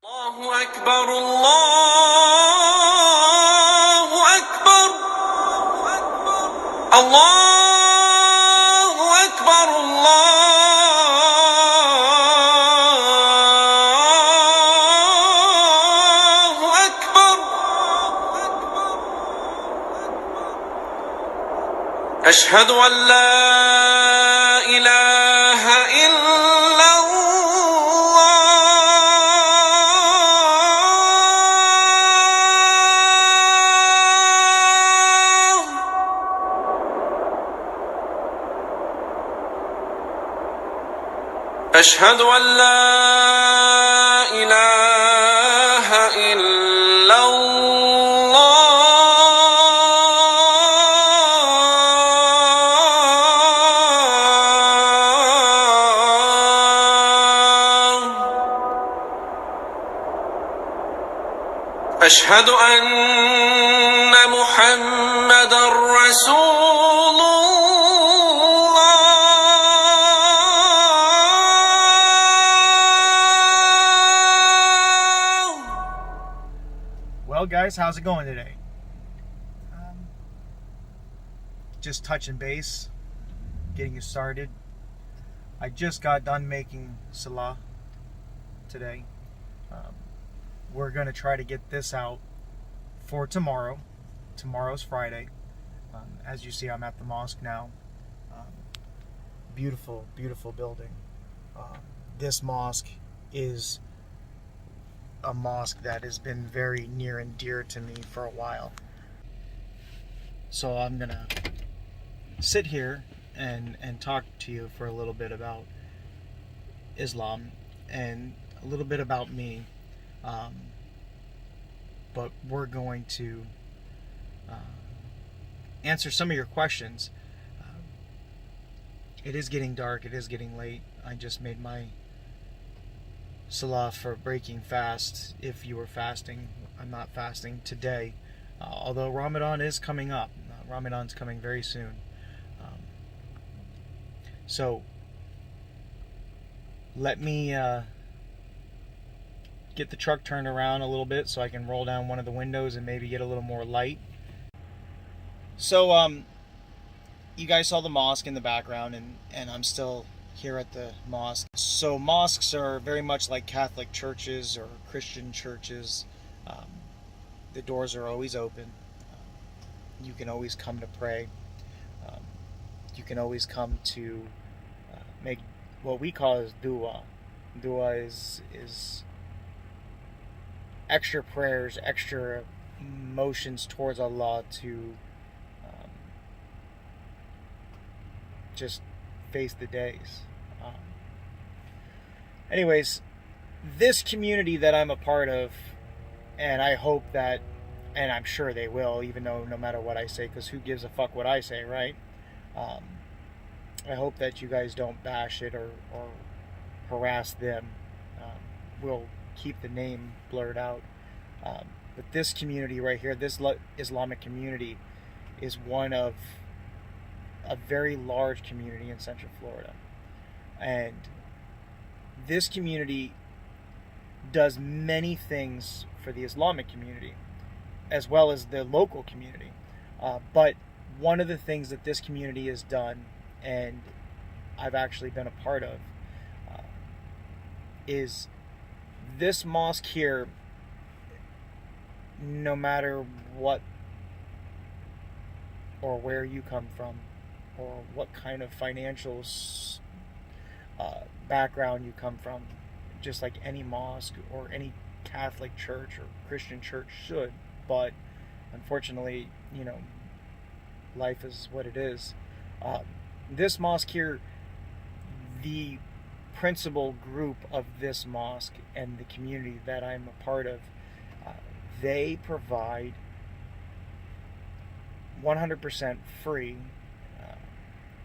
الله أكبر الله أكبر الله أكبر الله أكبر أشهد أن لا إله إلا أشهد أن لا إله إلا الله أشهد أن محمدا رسول Well, guys, how's it going today? Just touching base, getting you started. I just got done making salah today. We're going to try to get this out for tomorrow. Tomorrow's Friday. As you see, I'm at the mosque now. Beautiful, beautiful building. This mosque is a mosque that has been very near and dear to me for a while. So I'm gonna sit here and talk to you for a little bit about Islam and a little bit about me. But we're going to answer some of your questions. It is getting dark, it is getting late. I just made my salah for breaking fast. If you were fasting, I'm not fasting today, although Ramadan is coming up. Ramadan's coming very soon. So let me get the truck turned around a little bit so I can roll down one of the windows and maybe get a little more light. So you guys saw the mosque in the background, and I'm still here at the mosque. So mosques are very much like Catholic churches or Christian churches. The doors are always open. You can always come to pray. You can always come to make what we call as dua. Dua is extra prayers, extra motions towards Allah to just face the days. Anyways, this community that I'm a part of, and I hope that, and I'm sure they will, even though no matter what I say, because who gives a fuck what I say, right? I hope that you guys don't bash it or harass them. We'll keep the name blurred out. But this community right here, this Islamic community, is one of a very large community in Central Florida. And this community does many things for the Islamic community, as well as the local community. But one of the things that this community has done, and I've actually been a part of, is this mosque here, no matter what or where you come from, or what kind of financial background you come from, just like any mosque or any Catholic church or Christian church should, but unfortunately, life is what it is. This mosque here, the principal group of this mosque and the community that I'm a part of, they provide 100% free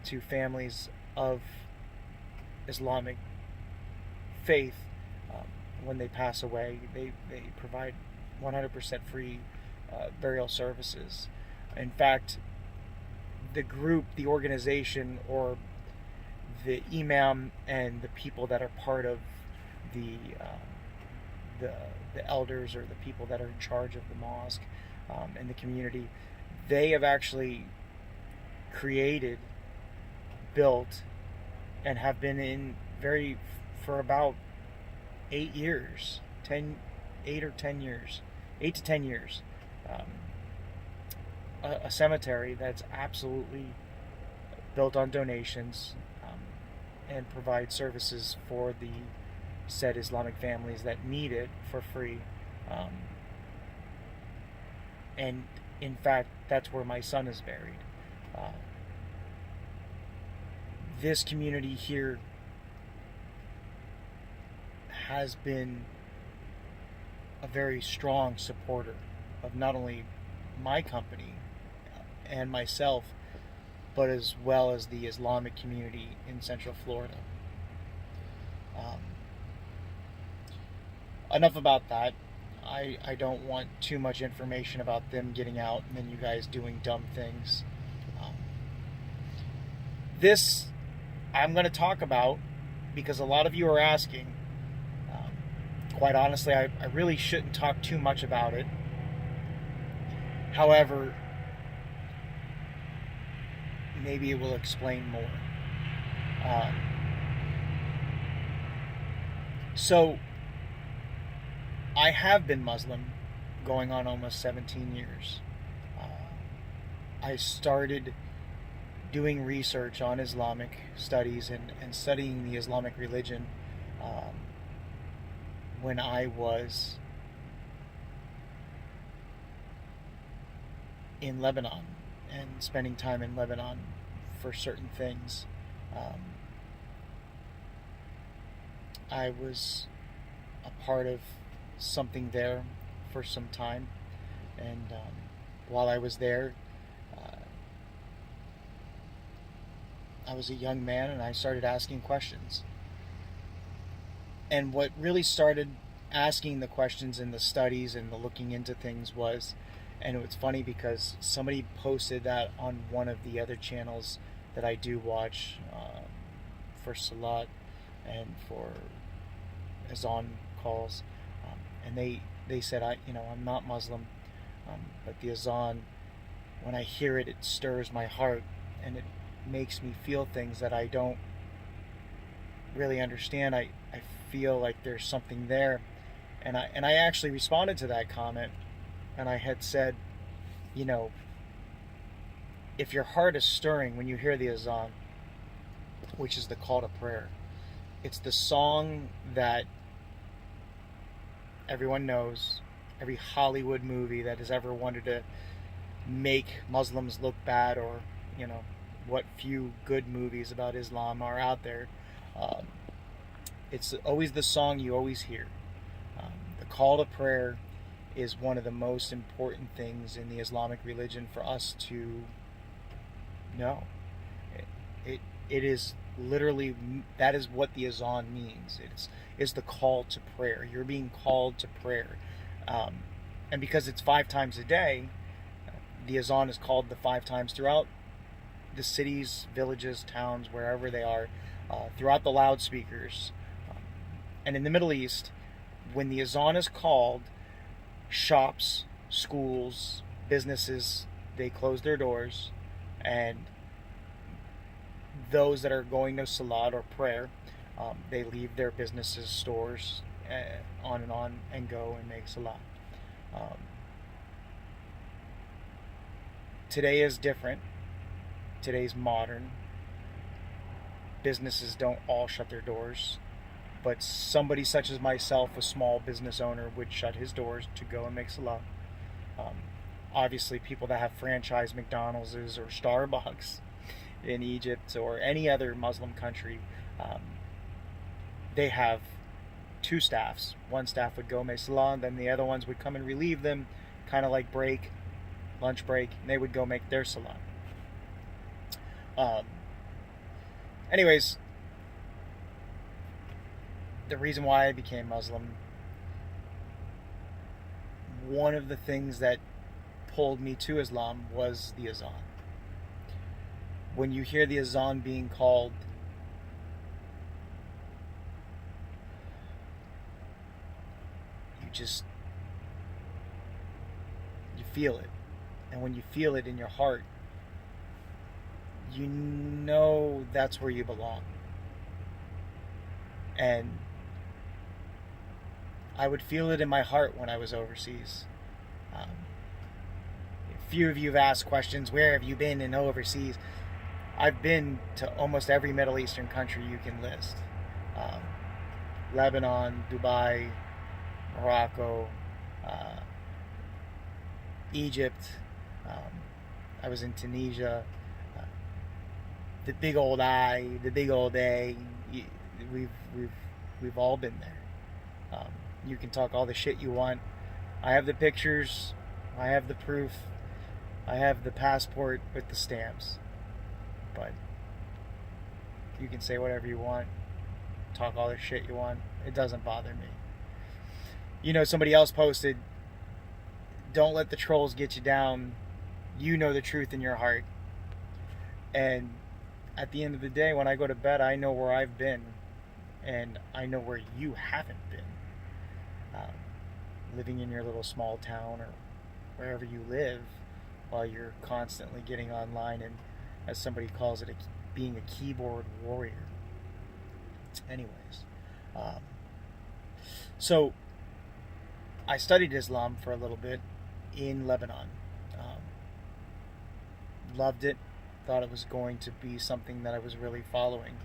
to families of Islamic faith. When they pass away, they provide 100% free burial services. In fact, the group, the organization, or the imam and the people that are part of the the the elders or the people that are in charge of the mosque and the community, they have actually created, built, and have been in for about 8 years, 8 to 10 years, a cemetery that's absolutely built on donations, and provide services for the said Islamic families that need it for free. And in fact, that's where my son is buried. This community here has been a very strong supporter of not only my company and myself, but as well as the Islamic community in Central Florida. Enough about that. I don't want too much information about them getting out and then you guys doing dumb things. This I'm going to talk about because a lot of you are asking. Quite honestly, I really shouldn't talk too much about it. However, maybe it will explain more. So, I have been Muslim going on almost 17 years. I started doing research on Islamic studies and studying the Islamic religion when I was in Lebanon and spending time in Lebanon for certain things. I was a part of something there for some time, and while I was there, I was a young man and I started asking questions. And what really started asking the questions and the studies and the looking into things was, and it's funny because somebody posted that on one of the other channels that I do watch for Salat and for Azan calls, and they said, I'm not Muslim, but the Azan, when I hear it, it stirs my heart and it makes me feel things that I don't really understand. I feel like there's something there, and I actually responded to that comment, and I had said, if your heart is stirring when you hear the Azan, which is the call to prayer, it's the song that everyone knows. Every Hollywood movie that has ever wanted to make Muslims look bad, or what few good movies about Islam are out there, it's always the song you always hear. The call to prayer is one of the most important things in the Islamic religion for us to know. It is literally, that is what the Azan means. It's the call to prayer. You're being called to prayer. And because it's 5 times a day, the Azan is called the 5 times throughout the cities, villages, towns, wherever they are, throughout the loudspeakers. And in the Middle East, when the Azan is called, shops, schools, businesses, they close their doors, and those that are going to Salat or prayer, they leave their businesses, stores, on, and go and make Salat. Today is different. Today's modern. Businesses don't all shut their doors, but somebody such as myself, a small business owner, would shut his doors to go and make Salat. Obviously, people that have franchise McDonald's or Starbucks in Egypt or any other Muslim country, they have 2 staffs. One staff would go make Salat, then the other ones would come and relieve them, kind of like lunch break, and they would go make their Salat. Anyways, the reason why I became Muslim, one of the things that pulled me to Islam was the Azan. When you hear the Azan being called, feel it. And when you feel it in your heart, you know that's where you belong. And I would feel it in my heart when I was overseas. A few of you have asked questions, where have you been in overseas? I've been to almost every Middle Eastern country you can list. Lebanon, Dubai, Morocco, Egypt. I was in Tunisia. The big old I, the big old A. We've all been there. You can talk all the shit you want. I have the pictures. I have the proof. I have the passport with the stamps. But you can say whatever you want. Talk all the shit you want. It doesn't bother me. You know, somebody else posted, don't let the trolls get you down. You know the truth in your heart. And at the end of the day, when I go to bed, I know where I've been. And I know where you haven't been. Living in your little small town or wherever you live, while you're constantly getting online and, as somebody calls it, being a keyboard warrior. Anyways, so I studied Islam for a little bit in Lebanon. Loved it. Thought it was going to be something that I was really following.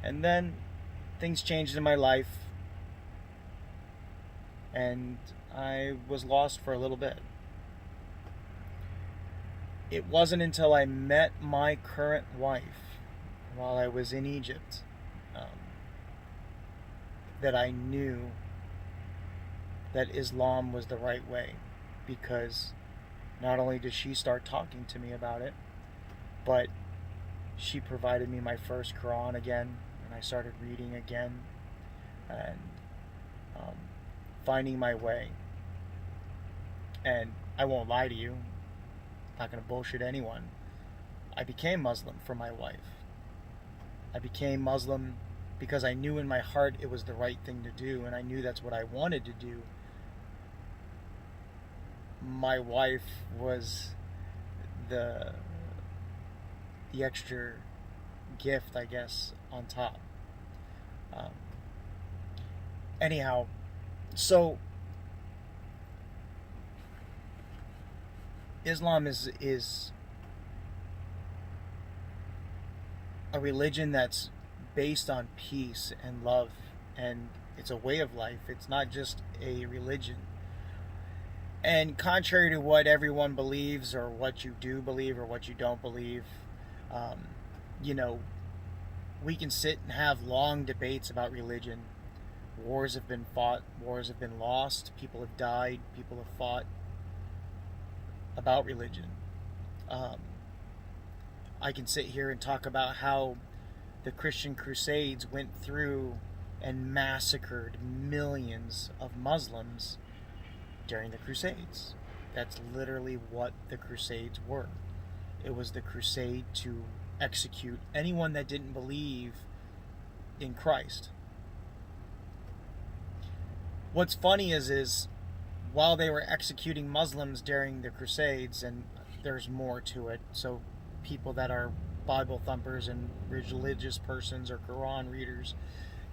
And then things changed in my life, and I was lost for a little bit. It wasn't until I met my current wife while I was in Egypt that I knew that Islam was the right way, because not only did she start talking to me about it, but she provided me my first Quran again, and I started reading again and finding my way. And I won't lie to you, not going to bullshit anyone, I became Muslim for my wife. I became Muslim because I knew in my heart it was the right thing to do, and I knew that's what I wanted to do. My wife was the extra gift, I guess, on top. Anyhow, so Islam is a religion that's based on peace and love, and it's a way of life. It's not just a religion. And contrary to what everyone believes, or what you do believe or what you don't believe, you know, we can sit and have long debates about religion. Wars have been fought, wars have been lost, people have died, people have fought about religion. I can sit here and talk about how the Christian Crusades went through and massacred millions of Muslims during the Crusades. That's literally what the Crusades were. It was the crusade to execute anyone that didn't believe in Christ. What's funny is while they were executing Muslims during the Crusades, and there's more to it, so people that are Bible thumpers and religious persons or Quran readers,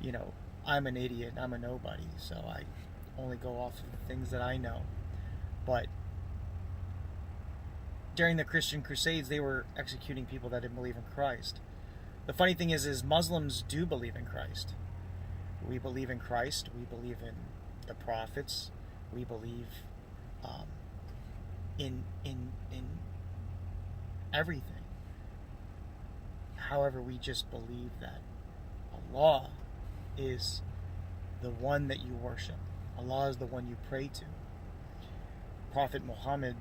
you know, I'm an idiot, I'm a nobody, so I only go off of the things that I know. But during the Christian Crusades, they were executing people that didn't believe in Christ. The funny thing is Muslims do believe in Christ. We believe in Christ, we believe in the prophets, we believe in everything. However, we just believe that Allah is the one that you worship. Allah is the one you pray to. Prophet Muhammad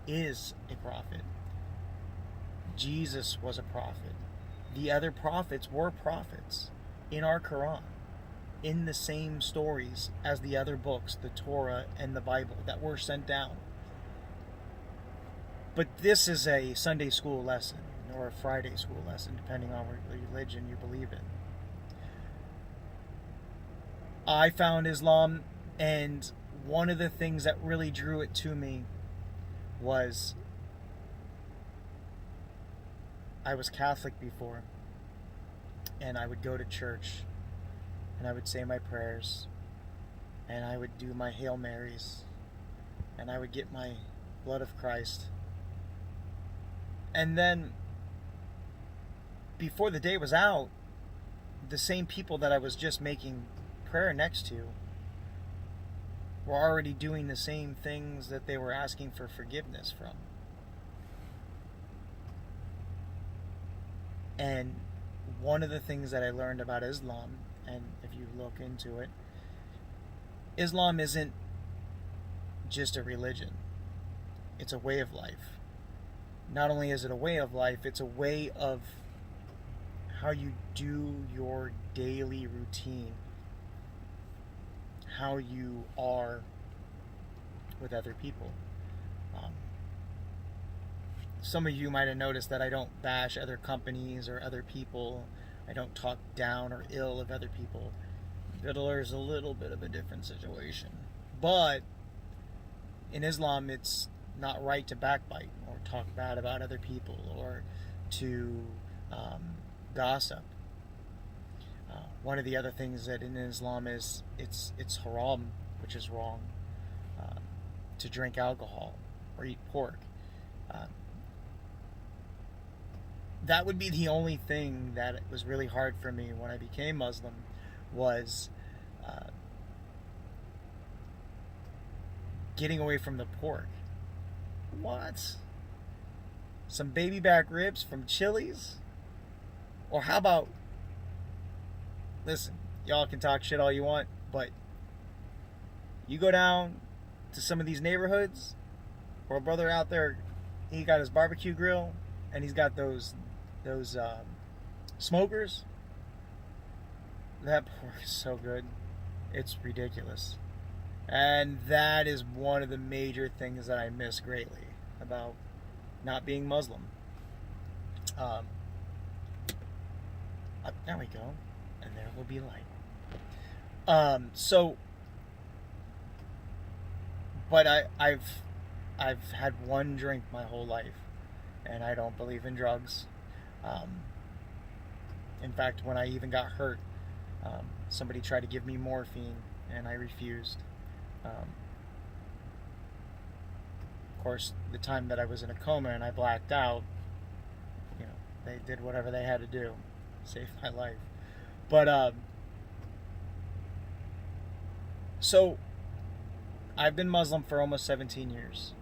is a prophet. Jesus was a prophet. The other prophets were prophets in our Quran, in the same stories as the other books, the Torah and the Bible, that were sent down. But this is a Sunday school lesson, or a Friday school lesson, depending on what religion you believe in. I found Islam And one of the things that really drew it to me was I was Catholic before, and I would go to church, and I would say my prayers, and I would do my Hail Marys, and I would get my blood of Christ. And then, before the day was out, the same people that I was just making prayer next to were already doing the same things that they were asking for forgiveness from. And one of the things that I learned about Islam, and if you look into it, Islam isn't just a religion. It's a way of life. Not only is it a way of life, it's a way of how you do your daily routine, how you are with other people. Some of you might have noticed that I don't bash other companies or other people. I don't talk down or ill of other people. Fiddler's a little bit of a different situation. But in Islam, it's not right to backbite or talk bad about other people or to gossip. One of the other things that in Islam is it's haram, which is wrong, to drink alcohol or eat pork. That would be the only thing that was really hard for me when I became Muslim, was getting away from the pork. What? Some baby back ribs from Chili's? Or how about, listen, y'all can talk shit all you want, but you go down to some of these neighborhoods, or a brother out there, he got his barbecue grill, and he's got those smokers. That pork is so good. It's ridiculous. And that is one of the major things that I miss greatly about not being Muslim. There we go. And there will be light. But I've had one drink my whole life, and I don't believe in drugs. In fact, when I even got hurt, somebody tried to give me morphine, and I refused. Of course, the time that I was in a coma and I blacked out, they did whatever they had to do, save my life. But so I've been Muslim for almost 17 years.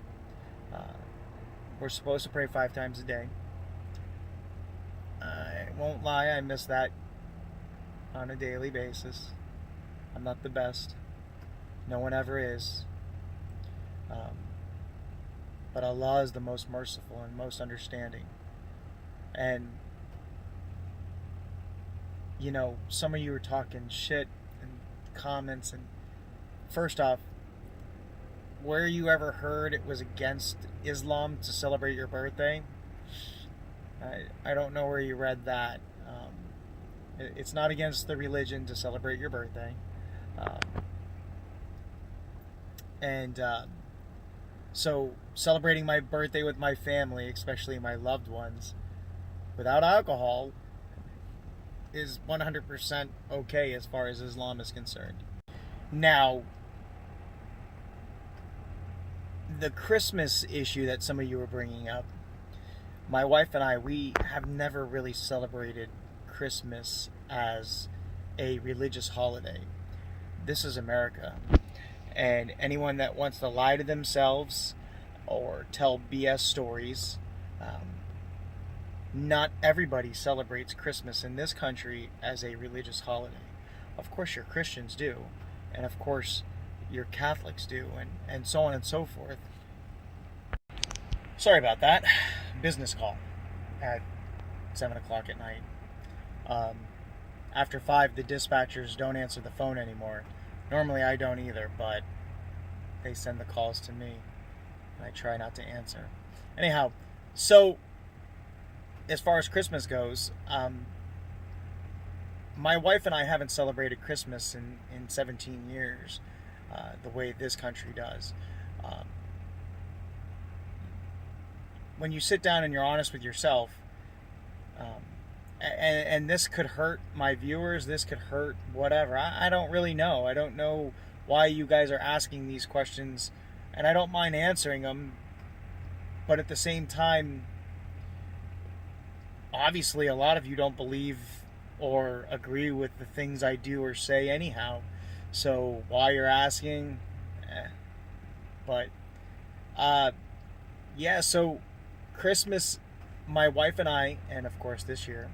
We're supposed to pray 5 times a day. I won't lie, I miss that on a daily basis. I'm not the best. No one ever is. But Allah is the most merciful and most understanding. And, some of you were talking shit and comments. And first off, where you ever heard it was against Islam to celebrate your birthday? I don't know where you read that. It's not against the religion to celebrate your birthday. So celebrating my birthday with my family, especially my loved ones, without alcohol is 100% okay as far as Islam is concerned. Now, the Christmas issue that some of you were bringing up, my wife and I, we have never really celebrated Christmas as a religious holiday. This is America. And anyone that wants to lie to themselves or tell BS stories, not everybody celebrates Christmas in this country as a religious holiday. Of course your Christians do, and of course your Catholics do, and so on and so forth. Sorry about that. Business call at 7 o'clock at night. After 5, the dispatchers don't answer the phone anymore. Normally I don't either, but they send the calls to me, and I try not to answer. Anyhow, so as far as Christmas goes, my wife and I haven't celebrated Christmas in 17 years. the way this country does. Um, when you sit down and you're honest with yourself, um, and this could hurt my viewers, this could hurt whatever. I don't really know. I don't know why you guys are asking these questions, and I don't mind answering them, but at the same time, obviously a lot of you don't believe or agree with the things I do or say anyhow. So why you're asking, but yeah, so Christmas, my wife and I, and of course this year,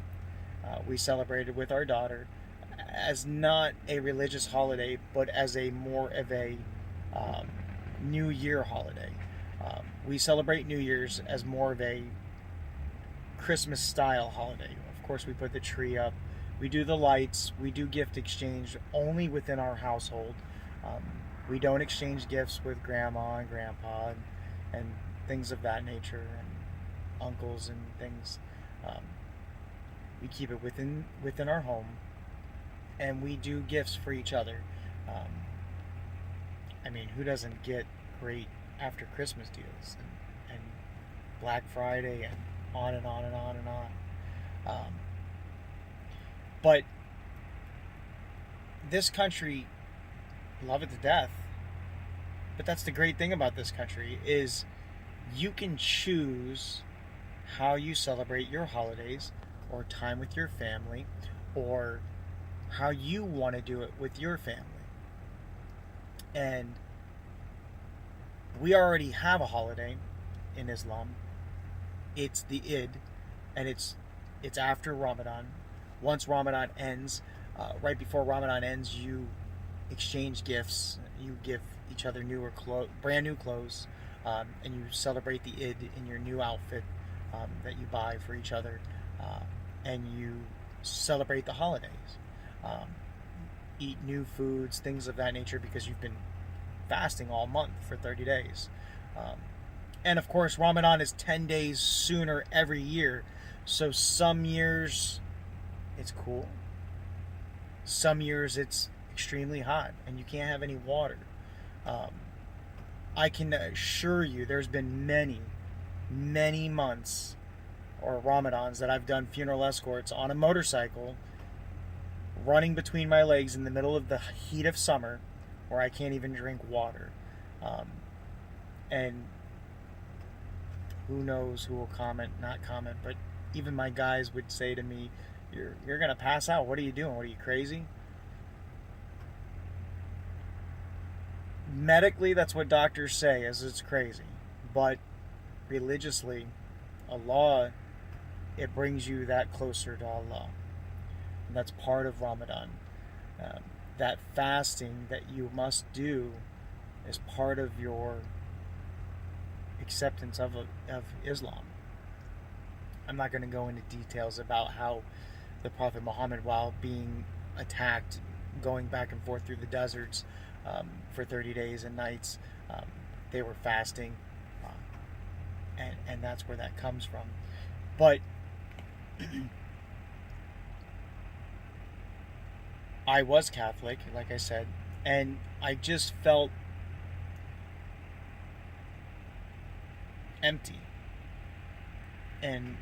we celebrated with our daughter as not a religious holiday, but as a more of a New Year holiday. We celebrate New Year's as more of a Christmas style holiday. Of course, we put the tree up, we do the lights, we do gift exchange only within our household. We don't exchange gifts with grandma and grandpa and things of that nature, and uncles and things. We keep it within our home, and we do gifts for each other. I mean, who doesn't get great after Christmas deals and Black Friday and on and on and on and on. But this country, love it to death. But that's the great thing about this country, is you can choose how you celebrate your holidays or time with your family, or how you want to do it with your family. And we already have a holiday in Islam. It's the Eid, and it's after Ramadan. Once Ramadan ends, right before Ramadan ends, you exchange gifts. You give each other brand new clothes, and you celebrate the Eid in your new outfit that you buy for each other, and you celebrate the holidays. Eat new foods, things of that nature, because you've been fasting all month for 30 days. And of course, Ramadan is 10 days sooner every year. So some years it's cool. Some years it's extremely hot and you can't have any water. I can assure you there's been many months or Ramadans that I've done funeral escorts on a motorcycle, running between my legs in the middle of the heat of summer, where I can't even drink water. And who knows who will not comment, but even my guys would say to me, you're going to pass out. What are you doing? What are you, crazy? Medically, that's what doctors say, is it's crazy. But religiously, Allah, it brings you that closer to Allah. And that's part of Ramadan. That fasting that you must do is part of your acceptance of Islam. I'm not going to go into details about how the Prophet Muhammad, while being attacked, going back and forth through the deserts for 30 days and nights, they were fasting, and that's where that comes from. But I was Catholic, like I said, and I just felt empty. And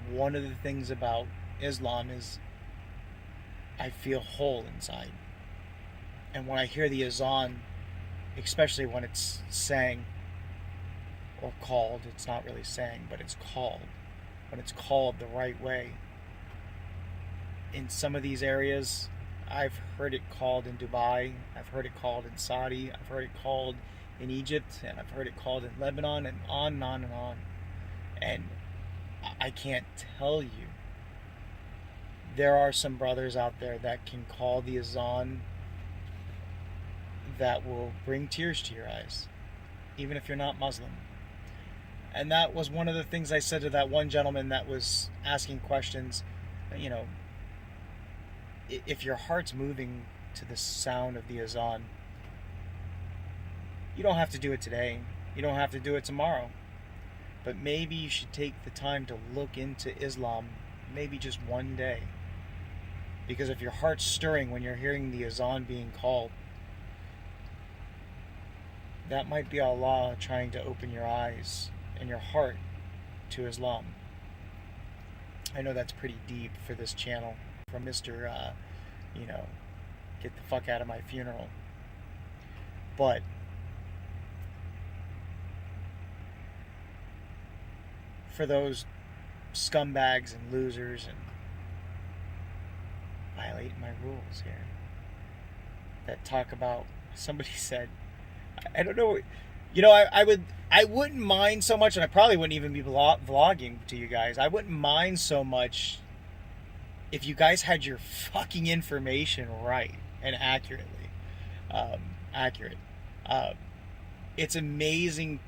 one of the things about Islam is I feel whole inside. And when I hear the azan, especially when it's sang or called, it's not really sang, but it's called. When it's called the right way. In some of these areas, I've heard it called in Dubai, I've heard it called in Saudi, I've heard it called in Egypt, and I've heard it called in Lebanon, and on and on and on. And I can't tell you, there are some brothers out there that can call the azan that will bring tears to your eyes, even if you're not Muslim. And that was one of the things I said to that one gentleman that was asking questions. You know, if your heart's moving to the sound of the azan, you don't have to do it today. You don't have to do it tomorrow. But maybe you should take the time to look into Islam, maybe just one day. Because if your heart's stirring when you're hearing the azan being called, that might be Allah trying to open your eyes and your heart to Islam. I know that's pretty deep for this channel from Mr. Get the fuck out of my funeral. But for those scumbags and losers and violating my rules here that talk about, somebody said, I don't know, I wouldn't mind so much, and I probably wouldn't even be vlogging to you guys. I wouldn't mind so much if you guys had your fucking information right and accurately. Accurate. It's amazing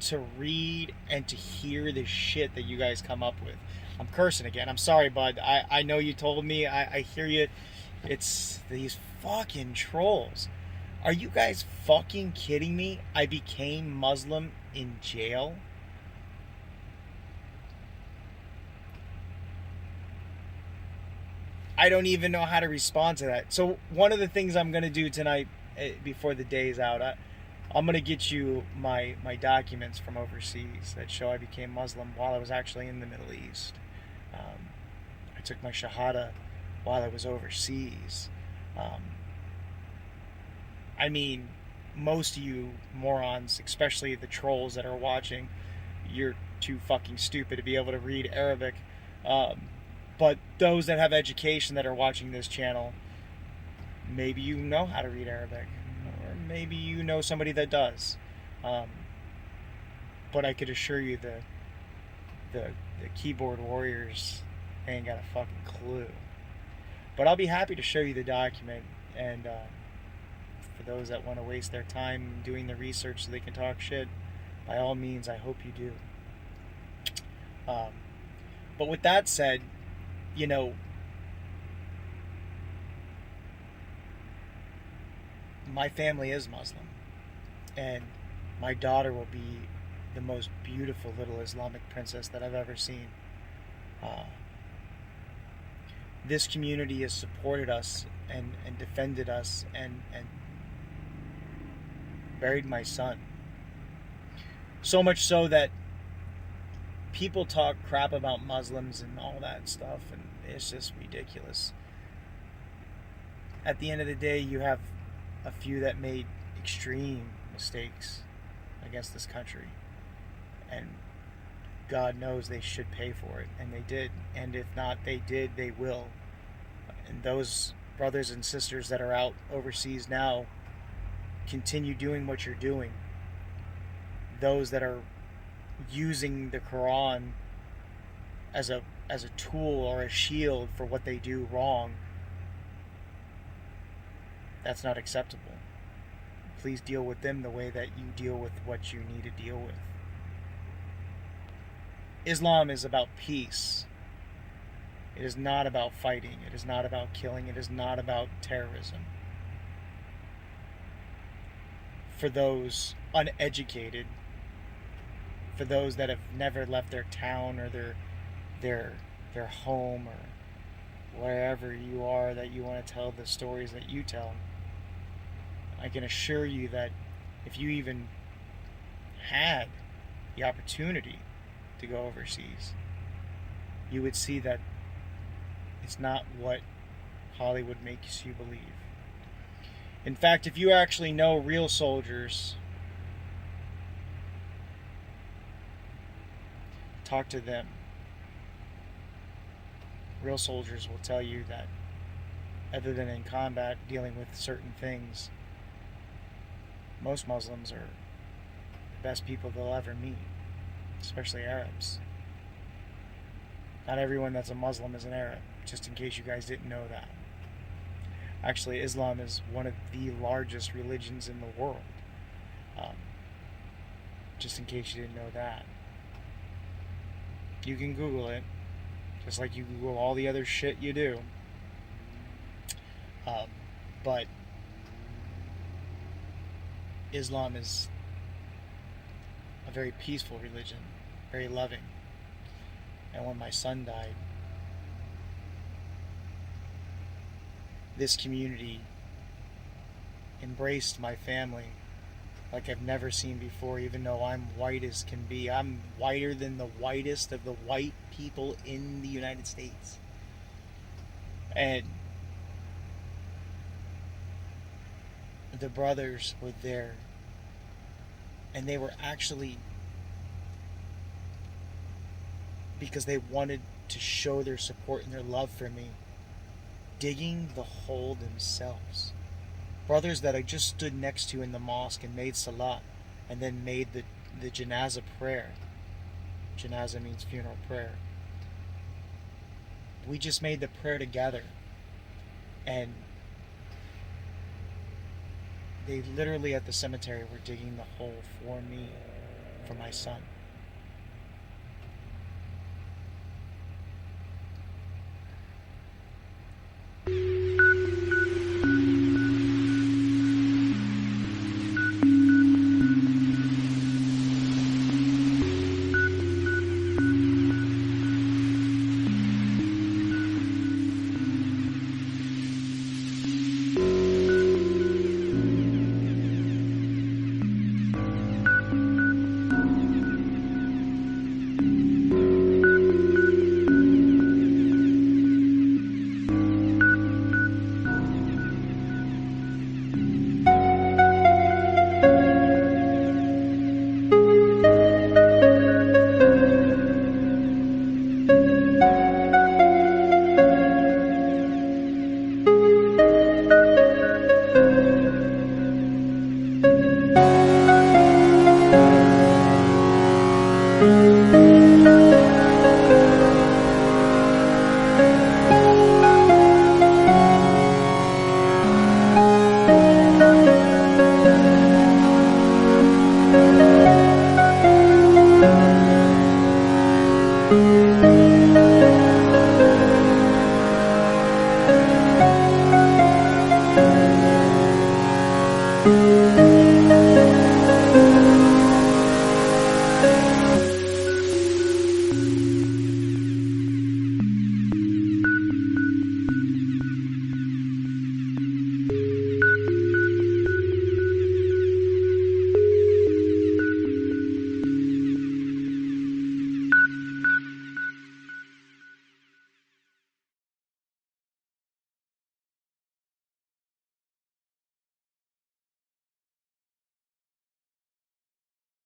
to read and to hear the shit that you guys come up with. I'm cursing again. I'm sorry, bud. I know you told me. I hear you. It's these fucking trolls. Are you guys fucking kidding me? I became Muslim in jail? I don't even know how to respond to that. So one of the things I'm going to do tonight, before the day's out, I'm going to get you my documents from overseas that show I became Muslim while I was actually in the Middle East. I took my Shahada while I was overseas. I mean, most of you morons, especially the trolls that are watching, you're too fucking stupid to be able to read Arabic. But those that have education that are watching this channel, maybe you know how to read Arabic, or maybe you know somebody that does. But I could assure you the keyboard warriors ain't got a fucking clue. But I'll be happy to show you the document, and for those that want to waste their time doing the research so they can talk shit, by all means, I hope you do. But with that said, my family is Muslim, and my daughter will be the most beautiful little Islamic princess that I've ever seen. This community has supported us and defended us and buried my son. So much so that people talk crap about Muslims and all that stuff, and it's just ridiculous. At the end of the day, you have a few that made extreme mistakes against this country, and God knows they should pay for it, and they did. And if not, they did, they will. And those brothers and sisters that are out overseas now, continue doing what you're doing. Those that are using the Quran as a tool or a shield for what they do wrong, that's not acceptable. Please deal with them the way that you deal with what you need to deal with. Islam is about peace. It is not about fighting. It is not about killing. It is not about terrorism. For those uneducated, for those that have never left their town or their home or wherever you are that you want to tell the stories that you tell, I can assure you that if you even had the opportunity to go overseas, you would see that it's not what Hollywood makes you believe. In fact, if you actually know real soldiers, talk to them. Real soldiers will tell you that other than in combat dealing with certain things, most Muslims are the best people they'll ever meet, especially Arabs. Not everyone that's a Muslim is an Arab, just in case you guys didn't know that. Actually, Islam is one of the largest religions in the world, just in case you didn't know that. You can Google it, just like you Google all the other shit you do. But Islam is a very peaceful religion, very loving. And when my son died, this community embraced my family like I've never seen before, even though I'm white as can be. I'm whiter than the whitest of the white people in the United States. And the brothers were there. And they were actually, because they wanted to show their support and their love for me, digging the hole themselves. Brothers that I just stood next to in the mosque and made salat, and then made the janazah prayer. Janazah means funeral prayer. We just made the prayer together. And they literally at the cemetery were digging the hole for me, for my son.